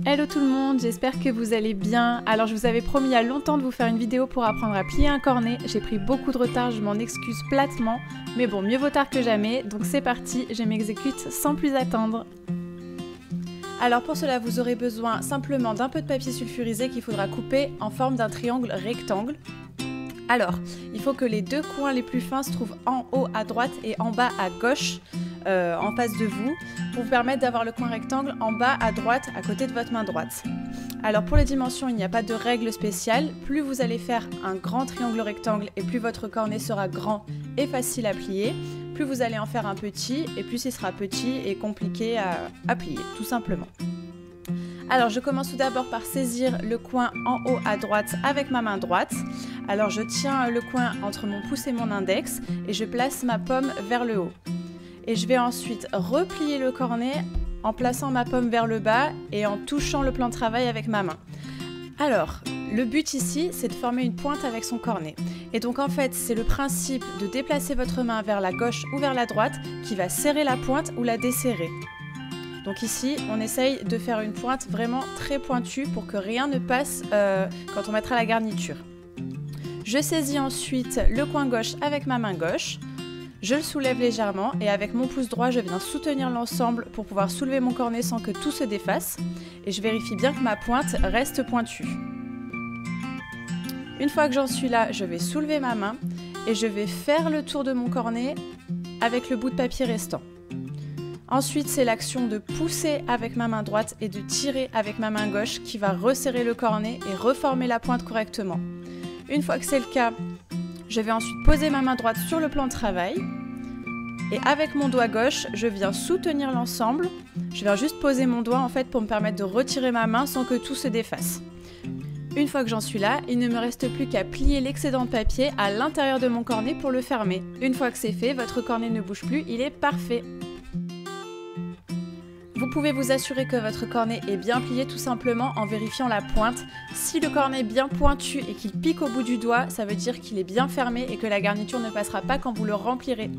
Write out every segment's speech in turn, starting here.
Hello tout le monde, j'espère que vous allez bien. Alors je vous avais promis il y a longtemps de vous faire une vidéo pour apprendre à plier un cornet. J'ai pris beaucoup de retard, je m'en excuse platement. Mais bon, mieux vaut tard que jamais, donc c'est parti, je m'exécute sans plus attendre. Alors pour cela, vous aurez besoin simplement d'un peu de papier sulfurisé qu'il faudra couper en forme d'un triangle rectangle. Alors, il faut que les deux coins les plus fins se trouvent en haut à droite et en bas à gauche, en face de vous, pour vous permettre d'avoir le coin rectangle en bas à droite, à côté de votre main droite. Alors pour les dimensions, il n'y a pas de règle spéciale. Plus vous allez faire un grand triangle rectangle et plus votre cornet sera grand et facile à plier, plus vous allez en faire un petit et plus il sera petit et compliqué à plier, tout simplement. Alors je commence tout d'abord par saisir le coin en haut à droite avec ma main droite. Alors je tiens le coin entre mon pouce et mon index et je place ma paume vers le haut. Et je vais ensuite replier le cornet en plaçant ma paume vers le bas et en touchant le plan de travail avec ma main. Alors, le but ici, c'est de former une pointe avec son cornet. Et donc en fait, c'est le principe de déplacer votre main vers la gauche ou vers la droite qui va serrer la pointe ou la desserrer. Donc ici, on essaye de faire une pointe vraiment très pointue pour que rien ne passe quand on mettra la garniture. Je saisis ensuite le coin gauche avec ma main gauche. Je le soulève légèrement et avec mon pouce droit, je viens soutenir l'ensemble pour pouvoir soulever mon cornet sans que tout se défasse. Et je vérifie bien que ma pointe reste pointue. Une fois que j'en suis là, je vais soulever ma main et je vais faire le tour de mon cornet avec le bout de papier restant. Ensuite, c'est l'action de pousser avec ma main droite et de tirer avec ma main gauche qui va resserrer le cornet et reformer la pointe correctement. Une fois que c'est le cas, je vais ensuite poser ma main droite sur le plan de travail et avec mon doigt gauche, je viens soutenir l'ensemble. Je viens juste poser mon doigt en fait pour me permettre de retirer ma main sans que tout se défasse. Une fois que j'en suis là, il ne me reste plus qu'à plier l'excédent de papier à l'intérieur de mon cornet pour le fermer. Une fois que c'est fait, votre cornet ne bouge plus, il est parfait. Vous pouvez vous assurer que votre cornet est bien plié tout simplement en vérifiant la pointe. Si le cornet est bien pointu et qu'il pique au bout du doigt, ça veut dire qu'il est bien fermé et que la garniture ne passera pas quand vous le remplirez.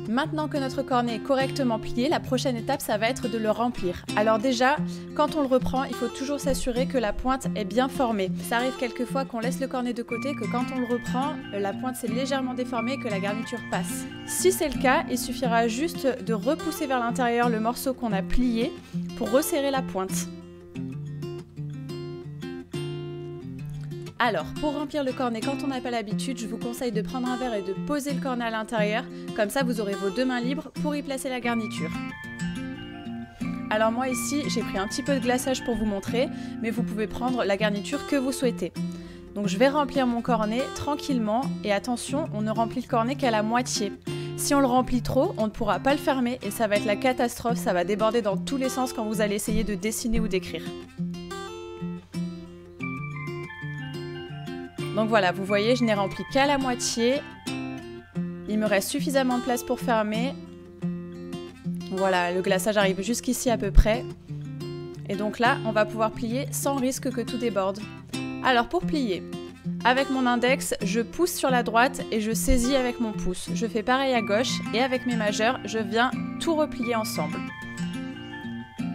Maintenant que notre cornet est correctement plié, la prochaine étape, ça va être de le remplir. Alors déjà, quand on le reprend, il faut toujours s'assurer que la pointe est bien formée. Ça arrive quelquefois qu'on laisse le cornet de côté, que quand on le reprend, la pointe s'est légèrement déformée et que la garniture passe. Si c'est le cas, il suffira juste de repousser vers l'intérieur le morceau qu'on a plié pour resserrer la pointe. Alors, pour remplir le cornet quand on n'a pas l'habitude, je vous conseille de prendre un verre et de poser le cornet à l'intérieur. Comme ça, vous aurez vos deux mains libres pour y placer la garniture. Alors moi ici, j'ai pris un petit peu de glaçage pour vous montrer, mais vous pouvez prendre la garniture que vous souhaitez. Donc je vais remplir mon cornet tranquillement et attention, on ne remplit le cornet qu'à la moitié. Si on le remplit trop, on ne pourra pas le fermer et ça va être la catastrophe, ça va déborder dans tous les sens quand vous allez essayer de dessiner ou d'écrire. Donc voilà, vous voyez, je n'ai rempli qu'à la moitié. Il me reste suffisamment de place pour fermer. Voilà, le glaçage arrive jusqu'ici à peu près. Et donc là, on va pouvoir plier sans risque que tout déborde. Alors pour plier, avec mon index, je pousse sur la droite et je saisis avec mon pouce. Je fais pareil à gauche et avec mes majeurs, je viens tout replier ensemble.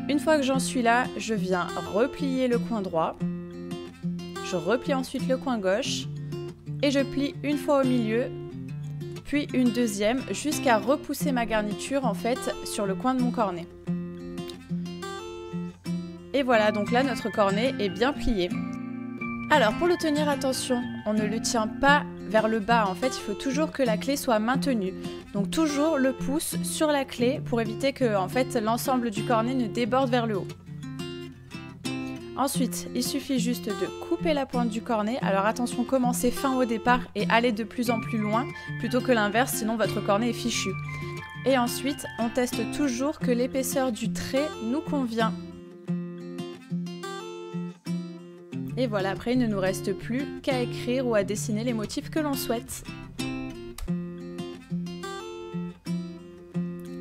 Une fois que j'en suis là, je viens replier le coin droit. Je replie ensuite le coin gauche et je plie une fois au milieu, puis une deuxième jusqu'à repousser ma garniture en fait sur le coin de mon cornet. Et voilà, donc là notre cornet est bien plié. Alors pour le tenir, attention, on ne le tient pas vers le bas, en fait il faut toujours que la clé soit maintenue. Donc toujours le pouce sur la clé pour éviter que en fait, l'ensemble du cornet ne déborde vers le haut. Ensuite, il suffit juste de couper la pointe du cornet. Alors attention, commencez fin au départ et allez de plus en plus loin plutôt que l'inverse, sinon votre cornet est fichu. Et ensuite, on teste toujours que l'épaisseur du trait nous convient. Et voilà, après il ne nous reste plus qu'à écrire ou à dessiner les motifs que l'on souhaite.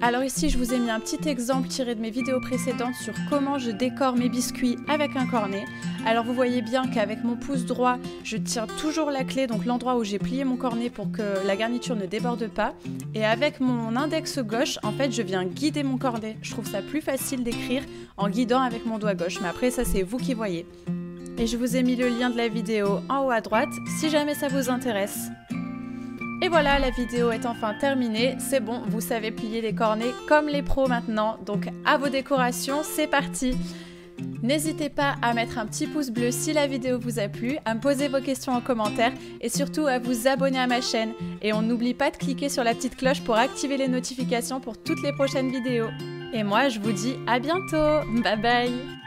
Alors ici, je vous ai mis un petit exemple tiré de mes vidéos précédentes sur comment je décore mes biscuits avec un cornet. Alors vous voyez bien qu'avec mon pouce droit, je tiens toujours la clé, donc l'endroit où j'ai plié mon cornet pour que la garniture ne déborde pas. Et avec mon index gauche, en fait, je viens guider mon cornet. Je trouve ça plus facile d'écrire en guidant avec mon doigt gauche. Mais après, ça, c'est vous qui voyez. Et je vous ai mis le lien de la vidéo en haut à droite, si jamais ça vous intéresse. Et voilà, la vidéo est enfin terminée. C'est bon, vous savez plier les cornets comme les pros maintenant. Donc à vos décorations, c'est parti! N'hésitez pas à mettre un petit pouce bleu si la vidéo vous a plu, à me poser vos questions en commentaire et surtout à vous abonner à ma chaîne. Et on n'oublie pas de cliquer sur la petite cloche pour activer les notifications pour toutes les prochaines vidéos. Et moi, je vous dis à bientôt. Bye bye!